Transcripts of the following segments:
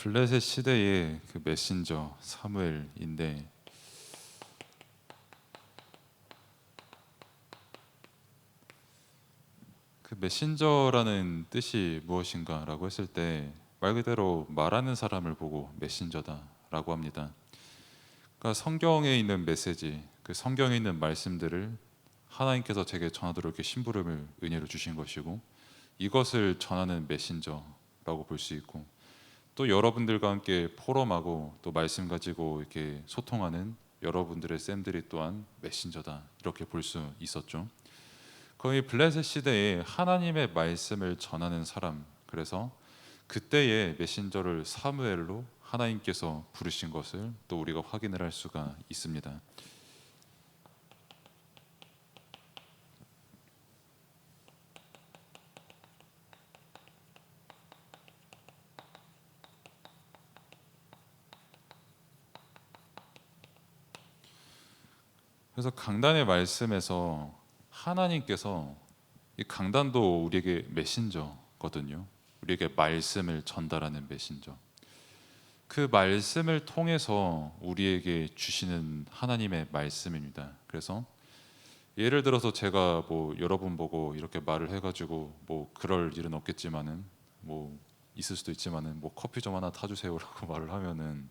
블레셋 시대의 그 메신저 사무엘인데, 그 메신저라는 뜻이 무엇인가라고 했을 때 말 그대로 말하는 사람을 보고 메신저다라고 합니다. 그러니까 성경에 있는 메시지, 그 성경에 있는 말씀들을 하나님께서 제게 전하도록 이렇게 심부름을 은혜로 주신 것이고, 이것을 전하는 메신저라고 볼 수 있고, 또 여러분들과 함께 포럼하고 또 말씀 가지고 이렇게 소통하는 여러분들의 쌤들이 또한 메신저다, 이렇게 볼 수 있었죠. 거의 블레셋 시대에 하나님의 말씀을 전하는 사람, 그래서 그때의 메신저를 사무엘로 하나님께서 부르신 것을 또 우리가 확인을 할 수가 있습니다. 그래서 강단의 말씀에서 하나님께서, 이 강단도 우리에게 메신저거든요. 우리에게 말씀을 전달하는 메신저. 그 말씀을 통해서 우리에게 주시는 하나님의 말씀입니다. 그래서 예를 들어서 제가 뭐 여러분 보고 이렇게 말을 해가지고 뭐 그럴 일은 없겠지만은, 뭐 있을 수도 있지만은, 뭐 커피 좀 하나 타주세요라고 말을 하면은,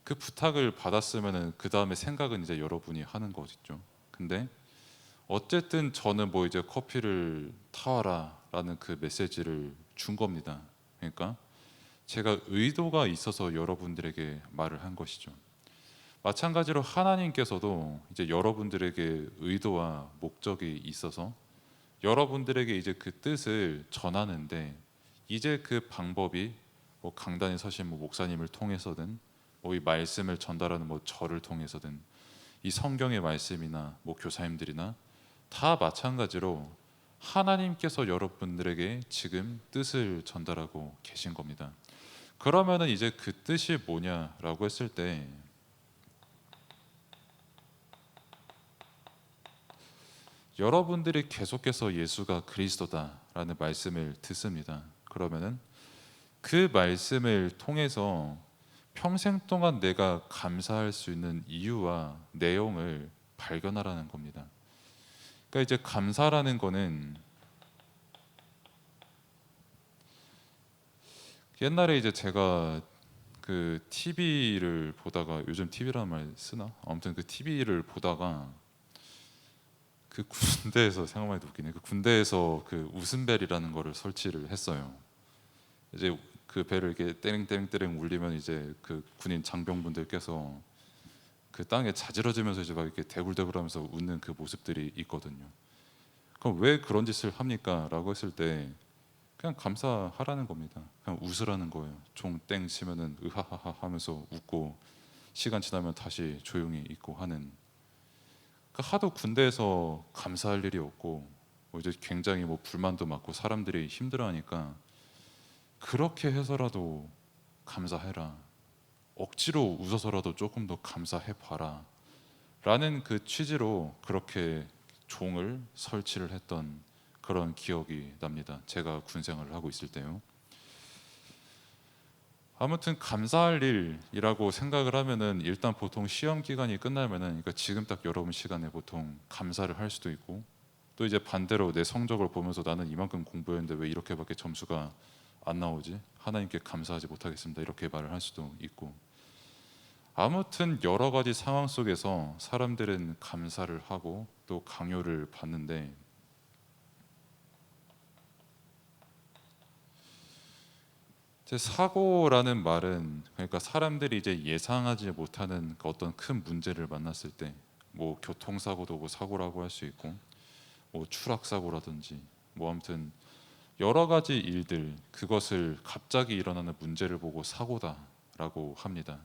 그 부탁을 받았으면은 그 다음에 생각은 이제 여러분이 하는 거겠죠. 근데 어쨌든 저는 뭐 이제 커피를 타와라라는 그 메시지를 준 겁니다. 그러니까 제가 의도가 있어서 여러분들에게 말을 한 것이죠. 마찬가지로 하나님께서도 이제 여러분들에게 의도와 목적이 있어서 여러분들에게 이제 그 뜻을 전하는데, 이제 그 방법이 뭐 강단에 서신 뭐 목사님을 통해서든, 뭐 이 말씀을 전달하는 뭐 저를 통해서든, 이 성경의 말씀이나 뭐 교사님들이나 다 마찬가지로 하나님께서 여러분들에게 지금 뜻을 전달하고 계신 겁니다. 그러면은 이제 그 뜻이 뭐냐라고 했을 때, 여러분들이 계속해서 예수가 그리스도다라는 말씀을 듣습니다. 그러면은 그 말씀을 통해서 평생 동안 내가 감사할 수 있는 이유와 내용을 발견하라는 겁니다. 그러니까 이제 감사라는 거는, 옛날에 이제 제가 그 TV를 보다가, 요즘 TV라는 말 쓰나? 아무튼 그 TV를 보다가 그 군대에서, 생각만 해도 웃기네. 그 군대에서 그 웃음벨이라는 거를 설치를 했어요. 이제 그 벨을 이렇게 떼링떼링떼링 울리면 이제 그 군인 장병분들께서 그 땅에 자지러지면서 이제 막 이렇게 대굴대굴하면서 웃는 그 모습들이 있거든요. 그럼 왜 그런 짓을 합니까? 라고 했을 때 그냥 감사하라는 겁니다. 그냥 웃으라는 거예요. 종 땡 치면은 으하하하 하면서 웃고, 시간 지나면 다시 조용히 있고 하는. 그러니까 하도 군대에서 감사할 일이 없고, 뭐 이제 굉장히 뭐 불만도 많고 사람들이 힘들어하니까 그렇게 해서라도 감사해라, 억지로 웃어서라도 조금 더 감사해 봐라 라는 그 취지로 그렇게 종을 설치를 했던 그런 기억이 납니다. 제가 군 생활을 하고 있을 때요. 아무튼 감사할 일이라고 생각을 하면은, 일단 보통 시험 기간이 끝나면은, 그러니까 지금 딱 여러분 시간에 보통 감사를 할 수도 있고, 또 이제 반대로 내 성적을 보면서 나는 이만큼 공부했는데 왜 이렇게밖에 점수가 안 나오지? 하나님께 감사하지 못하겠습니다, 이렇게 말을 할 수도 있고. 아무튼 여러 가지 상황 속에서 사람들은 감사를 하고 또 강요를 받는데, 제 사고라는 말은, 그러니까 사람들이 이제 예상하지 못하는 그 어떤 큰 문제를 만났을 때, 뭐 교통사고도 뭐 사고라고 할 수 있고, 뭐 추락사고라든지, 뭐 아무튼 여러 가지 일들, 그것을 갑자기 일어나는 문제를 보고 사고다라고 합니다.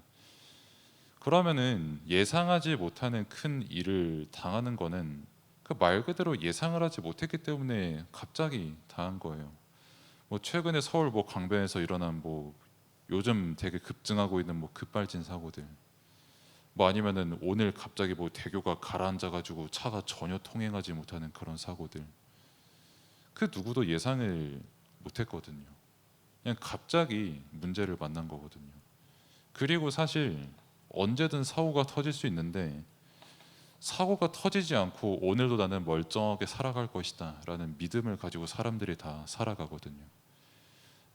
그러면은 예상하지 못하는 큰 일을 당하는 거는 그 말 그대로 예상을 하지 못했기 때문에 갑자기 당한 거예요. 뭐 최근에 서울 뭐 강변에서 일어난 뭐 요즘 되게 급증하고 있는 뭐 급발진 사고들, 뭐 아니면은 오늘 갑자기 뭐 대교가 가라앉아 가지고 차가 전혀 통행하지 못하는 그런 사고들, 그 누구도 예상을 못했거든요. 그냥 갑자기 문제를 만난 거거든요. 그리고 사실 언제든 사고가 터질 수 있는데 사고가 터지지 않고 오늘도 나는 멀쩡하게 살아갈 것이다 라는 믿음을 가지고 사람들이 다 살아가거든요.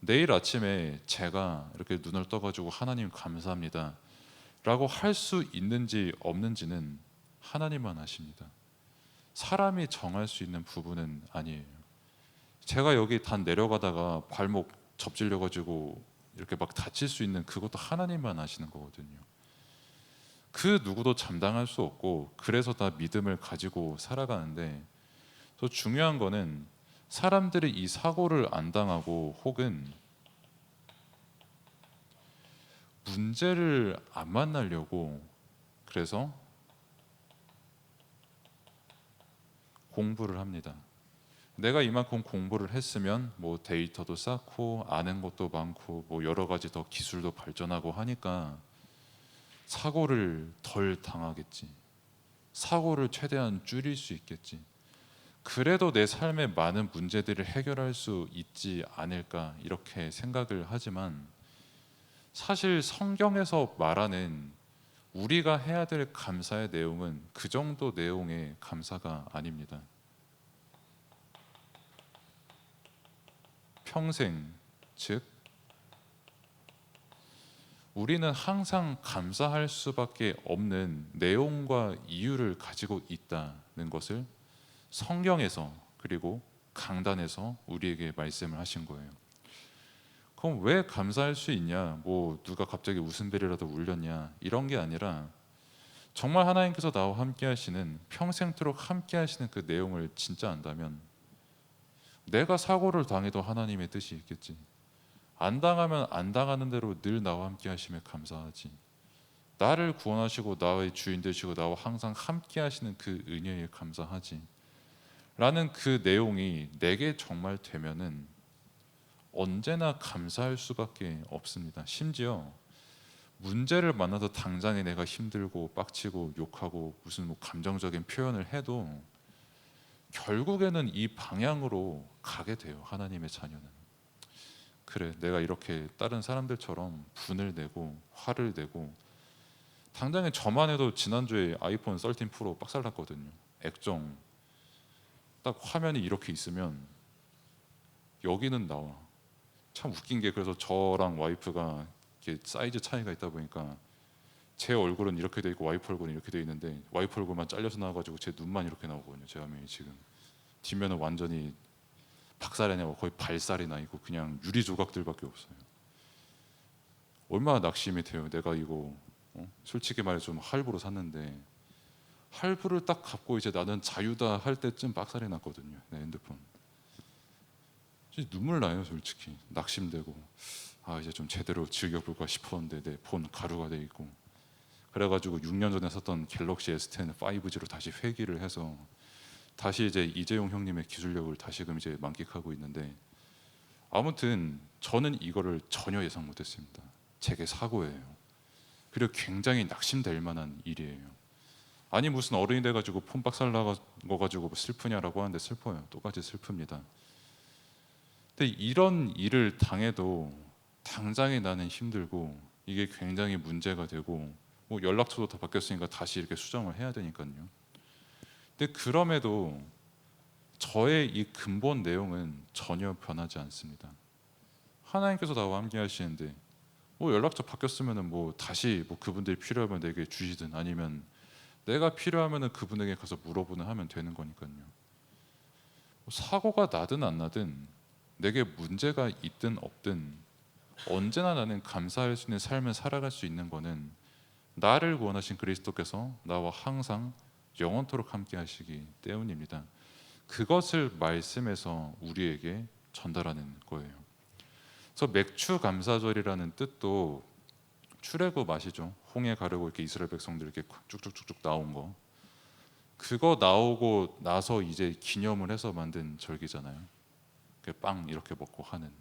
내일 아침에 제가 이렇게 눈을 떠가지고 하나님 감사합니다 라고 할 수 있는지 없는지는 하나님만 아십니다. 사람이 정할 수 있는 부분은 아니에요. 제가 여기 단 내려가다가 발목 접질려 가지고 이렇게 막 다칠 수 있는 그것도 하나님만 아시는 거거든요. 그 누구도 감당할 수 없고 그래서 다 믿음을 가지고 살아가는데, 더 중요한 거는 사람들이 이 사고를 안 당하고 혹은 문제를 안 만나려고 그래서 공부를 합니다. 내가 이만큼 공부를 했으면 뭐 데이터도 쌓고 아는 것도 많고 뭐 여러 가지 더 기술도 발전하고 하니까 사고를 덜 당하겠지. 사고를 최대한 줄일 수 있겠지. 그래도 내 삶의 많은 문제들을 해결할 수 있지 않을까 이렇게 생각을 하지만, 사실 성경에서 말하는 우리가 해야 될 감사의 내용은 그 정도 내용의 감사가 아닙니다. 평생, 즉 우리는 항상 감사할 수밖에 없는 내용과 이유를 가지고 있다는 것을 성경에서 그리고 강단에서 우리에게 말씀을 하신 거예요. 그럼 왜 감사할 수 있냐? 뭐 누가 갑자기 웃음벨이라도 울렸냐? 이런 게 아니라 정말 하나님께서 나와 함께 하시는 평생토록 함께 하시는 그 내용을 진짜 안다면, 내가 사고를 당해도 하나님의 뜻이 있겠지. 안 당하면 안 당하는 대로 늘 나와 함께 하심에 감사하지. 나를 구원하시고 나의 주인 되시고 나와 항상 함께 하시는 그 은혜에 감사하지 라는 그 내용이 내게 정말 되면은 언제나 감사할 수밖에 없습니다. 심지어 문제를 만나서 당장에 내가 힘들고 빡치고 욕하고 무슨 뭐 감정적인 표현을 해도 결국에는 이 방향으로 가게 돼요. 하나님의 자녀는. 그래, 내가 이렇게 다른 사람들처럼 분을 내고 화를 내고, 당장에 저만 해도 지난주에 아이폰 13 프로 빡살났거든요. 액정 딱 화면이 이렇게 있으면 여기는 나와. 참 웃긴 게, 그래서 저랑 와이프가 이렇게 사이즈 차이가 있다 보니까 제 얼굴은 이렇게 돼 있고 와이프 얼굴은 이렇게 돼 있는데, 와이프 얼굴만 잘려서 나와가지고 제 눈만 이렇게 나오거든요. 제 화면이 지금 뒷면은 완전히 박살이냐고 거의 발살이 나 있고 그냥 유리 조각들밖에 없어요. 얼마나 낙심이 돼요. 내가 이거 솔직히 말해 좀 할부로 샀는데, 할부를 딱 갚고 이제 나는 자유다 할 때쯤 박살이 났거든요. 내 핸드폰. 눈물 나요. 솔직히 낙심되고, 아 이제 좀 제대로 즐겨볼까 싶었는데 내 폰 가루가 돼 있고, 그래가지고 6년 전에 샀던 갤럭시 S10 5G로 다시 회귀를 해서 다시 이제 이재용 형님의 기술력을 다시금 이제 만끽하고 있는데, 아무튼 저는 이거를 전혀 예상 못했습니다. 제게 사고예요. 그리고 굉장히 낙심될 만한 일이에요. 아니 무슨 어른이 돼가지고 폰 박살 나거 가지고 슬프냐라고 하는데 슬퍼요. 똑같이 슬픕니다. 근데 이런 일을 당해도 당장에 나는 힘들고 이게 굉장히 문제가 되고, 뭐 연락처도 다 바뀌었으니까 다시 이렇게 수정을 해야 되니까요. 근데 그럼에도 저의 이 근본 내용은 전혀 변하지 않습니다. 하나님께서 나와 함께 하시는데, 뭐 연락처 바뀌었으면은 뭐 다시 뭐 그분들이 필요하면 내게 주시든 아니면 내가 필요하면은 그분에게 가서 물어보는 하면 되는 거니까요. 뭐 사고가 나든 안 나든 내게 문제가 있든 없든 언제나 나는 감사할 수 있는 삶을 살아갈 수 있는 거는 나를 구원하신 그리스도께서 나와 항상 영원토록 함께 하시기 때문입니다. 그것을 말씀에서 우리에게 전달하는 거예요. 그래서 맥주 감사절이라는 뜻도 출애굽 아시죠? 홍해 가르고 이렇게 이스라엘 백성들 이렇게 쭉쭉쭉쭉 나온 거. 그거 나오고 나서 이제 기념을 해서 만든 절기잖아요. 빵 이렇게 먹고 하는.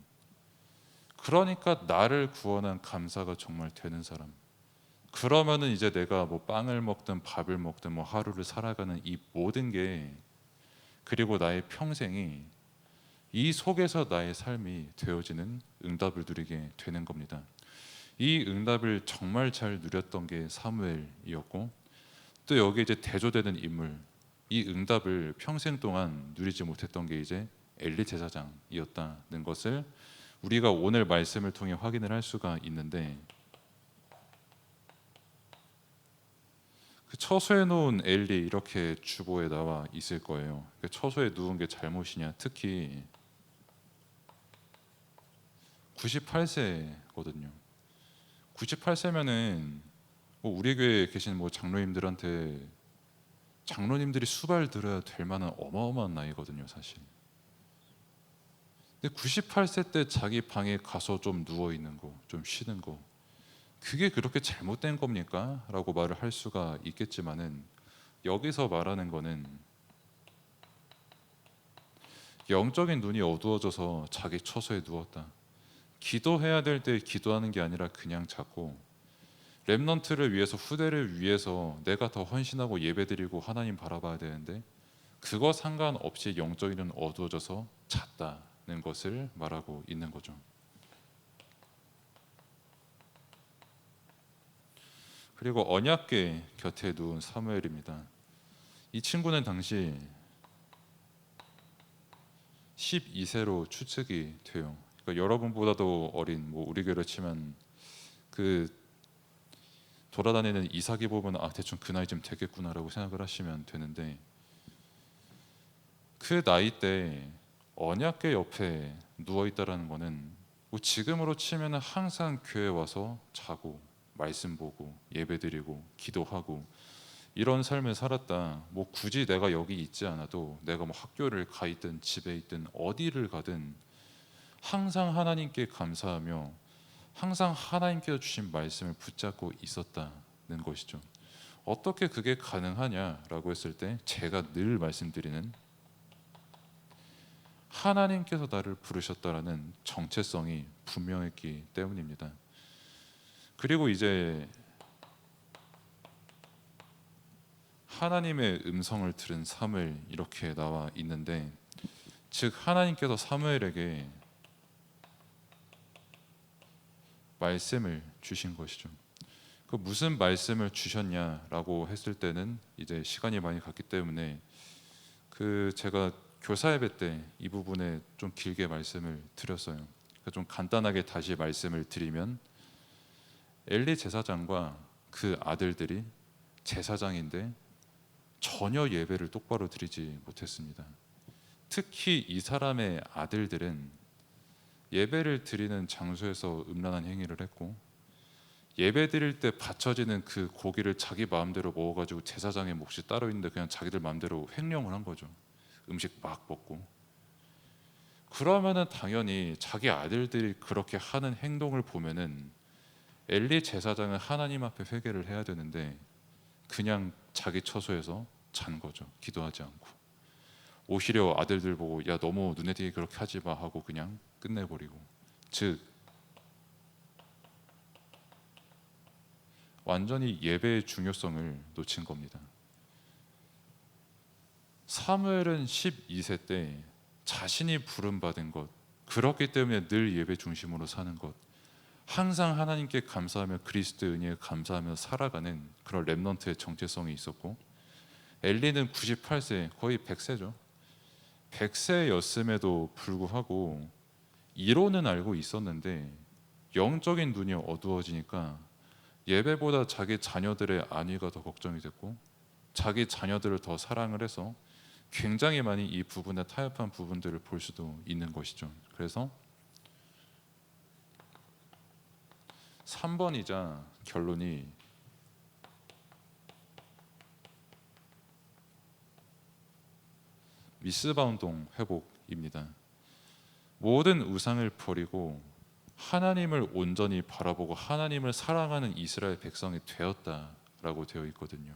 그러니까 나를 구원한 감사가 정말 되는 사람. 그러면은 이제 내가 뭐 빵을 먹든 밥을 먹든 뭐 하루를 살아가는 이 모든 게, 그리고 나의 평생이 이 속에서 나의 삶이 되어지는 응답을 누리게 되는 겁니다. 이 응답을 정말 잘 누렸던 게 사무엘이었고, 또 여기 이제 대조되는 인물, 이 응답을 평생 동안 누리지 못했던 게 이제 엘리 제사장이었다는 것을 우리가 오늘 말씀을 통해 확인을 할 수가 있는데, 그 처소에 놓은 엘리 이렇게 주보에 나와 있을 거예요. 그 처소에 누운 게 잘못이냐? 특히 98세거든요. 98세면은 뭐 우리 교회에 계신 뭐 장로님들한테 장로님들이 수발 들어야 될 만한 어마어마한 나이거든요, 사실. 근데 98세 때 자기 방에 가서 좀 누워 있는 거, 좀 쉬는 거, 그게 그렇게 잘못된 겁니까? 라고 말을 할 수가 있겠지만은, 여기서 말하는 거는 영적인 눈이 어두워져서 자기 처소에 누웠다. 기도해야 될 때 기도하는 게 아니라 그냥 자고, 렘넌트를 위해서, 후대를 위해서 내가 더 헌신하고 예배드리고 하나님 바라봐야 되는데 그거 상관없이 영적인 눈 어두워져서 잤다는 것을 말하고 있는 거죠. 그리고 언약궤 곁에 누운 사무엘입니다. 이 친구는 당시 12세로 추측이 돼요. 그러니까 여러분보다도 어린, 뭐 우리 교회로 치면 그 돌아다니는 이삭이 보면 아 대충 그 나이쯤 되겠구나라고 생각을 하시면 되는데, 그 나이 때 언약궤 옆에 누워 있다라는 거는 뭐 지금으로 치면은 항상 교회 와서 자고 말씀 보고 예배드리고 기도하고 이런 삶을 살았다. 뭐 굳이 내가 여기 있지 않아도 내가 뭐 학교를 가 있든 집에 있든 어디를 가든 항상 하나님께 감사하며 항상 하나님께서 주신 말씀을 붙잡고 있었다는 것이죠. 어떻게 그게 가능하냐라고 했을 때 제가 늘 말씀드리는 하나님께서 나를 부르셨다라는 정체성이 분명했기 때문입니다. 그리고 이제 하나님의 음성을 들은 사무엘 이렇게 나와 있는데, 즉 하나님께서 사무엘에게 말씀을 주신 것이죠. 그 무슨 말씀을 주셨냐라고 했을 때는 이제 시간이 많이 갔기 때문에 그 제가 교사 예배 때 이 부분에 좀 길게 말씀을 드렸어요. 그러니까 좀 간단하게 다시 말씀을 드리면, 엘리 제사장과 그 아들들이 제사장인데 전혀 예배를 똑바로 드리지 못했습니다. 특히 이 사람의 아들들은 예배를 드리는 장소에서 음란한 행위를 했고, 예배 드릴 때 바쳐지는 그 고기를 자기 마음대로 먹어가지고 제사장의 몫이 따로 있는데 그냥 자기들 마음대로 횡령을 한 거죠. 음식 막 먹고. 그러면은 당연히 자기 아들들이 그렇게 하는 행동을 보면은 엘리 제사장은 하나님 앞에 회개를 해야 되는데 그냥 자기 처소에서 잔 거죠. 기도하지 않고. 오히려 아들들 보고 야 너무 눈에 띄게 그렇게 하지 마 하고 그냥 끝내버리고, 즉 완전히 예배의 중요성을 놓친 겁니다. 사무엘은 12세 때 자신이 부름받은 것, 그렇기 때문에 늘 예배 중심으로 사는 것, 항상 하나님께 감사하며 그리스도의 은혜에 감사하며 살아가는 그런 렘넌트의 정체성이 있었고, 엘리는 98세, 거의 100세죠. 100세였음에도 불구하고 이론은 알고 있었는데 영적인 눈이 어두워지니까 예배보다 자기 자녀들의 안위가 더 걱정이 됐고, 자기 자녀들을 더 사랑을 해서 굉장히 많이 이 부분에 타협한 부분들을 볼 수도 있는 것이죠. 그래서 3번이자 결론이 미스바운동 회복입니다. 모든 우상을 버리고 하나님을 온전히 바라보고 하나님을 사랑하는 이스라엘 백성이 되었다라고 되어 있거든요.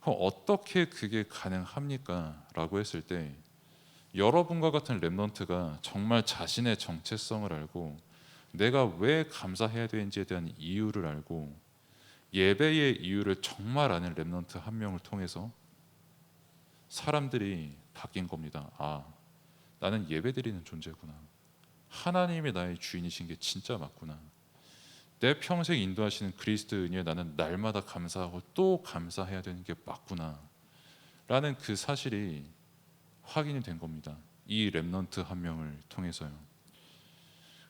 그럼 어떻게 그게 가능합니까? 라고 했을 때, 여러분과 같은 렘넌트가 정말 자신의 정체성을 알고 내가 왜 감사해야 되는지에 대한 이유를 알고 예배의 이유를 정말 아는 렘넌트 한 명을 통해서 사람들이 바뀐 겁니다. 아, 나는 예배드리는 존재구나. 하나님이 나의 주인이신 게 진짜 맞구나. 내 평생 인도하시는 그리스도의 은혜에 나는 날마다 감사하고 또 감사해야 되는 게 맞구나 라는 그 사실이 확인이 된 겁니다. 이 렘넌트 한 명을 통해서요.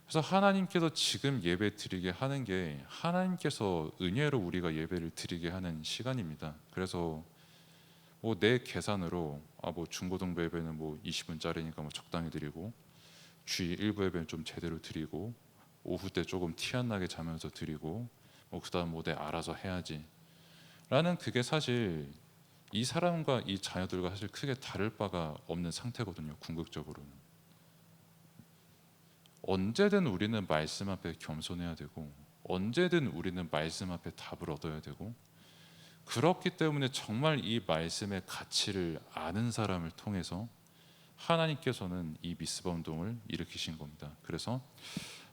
그래서 하나님께서 지금 예배 드리게 하는 게 하나님께서 은혜로 우리가 예배를 드리게 하는 시간입니다. 그래서 뭐 내 계산으로 뭐 중고등부 예배는 뭐 20분짜리니까 뭐 적당히 드리고, 주일 일부 예배는 좀 제대로 드리고, 오후 때 조금 티 안 나게 자면서 드리고, 뭐 그다음 뭐 내 알아서 해야지 라는, 그게 사실 이 사람과 이 자녀들과 사실 크게 다를 바가 없는 상태거든요. 궁극적으로는 언제든 우리는 말씀 앞에 겸손해야 되고, 언제든 우리는 말씀 앞에 답을 얻어야 되고, 그렇기 때문에 정말 이 말씀의 가치를 아는 사람을 통해서 하나님께서는 이 미스바 운동을 일으키신 겁니다. 그래서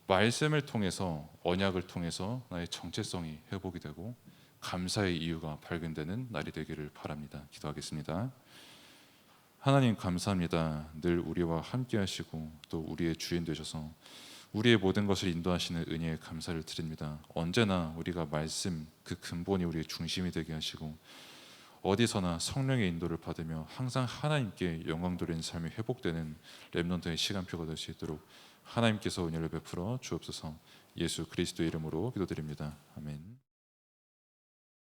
말씀을 통해서, 언약을 통해서 나의 정체성이 회복이 되고 감사의 이유가 발견되는 날이 되기를 바랍니다. 기도하겠습니다. 하나님 감사합니다. 늘 우리와 함께 하시고 또 우리의 주인 되셔서 우리의 모든 것을 인도하시는 은혜에 감사를 드립니다. 언제나 우리가 말씀 그 근본이 우리의 중심이 되게 하시고, 어디서나 성령의 인도를 받으며 항상 하나님께 영광 돌리는 삶이 회복되는 렘넌트의 시간표가 될 수 있도록 하나님께서 은혜를 베풀어 주옵소서. 예수 그리스도의 이름으로 기도드립니다. 아멘.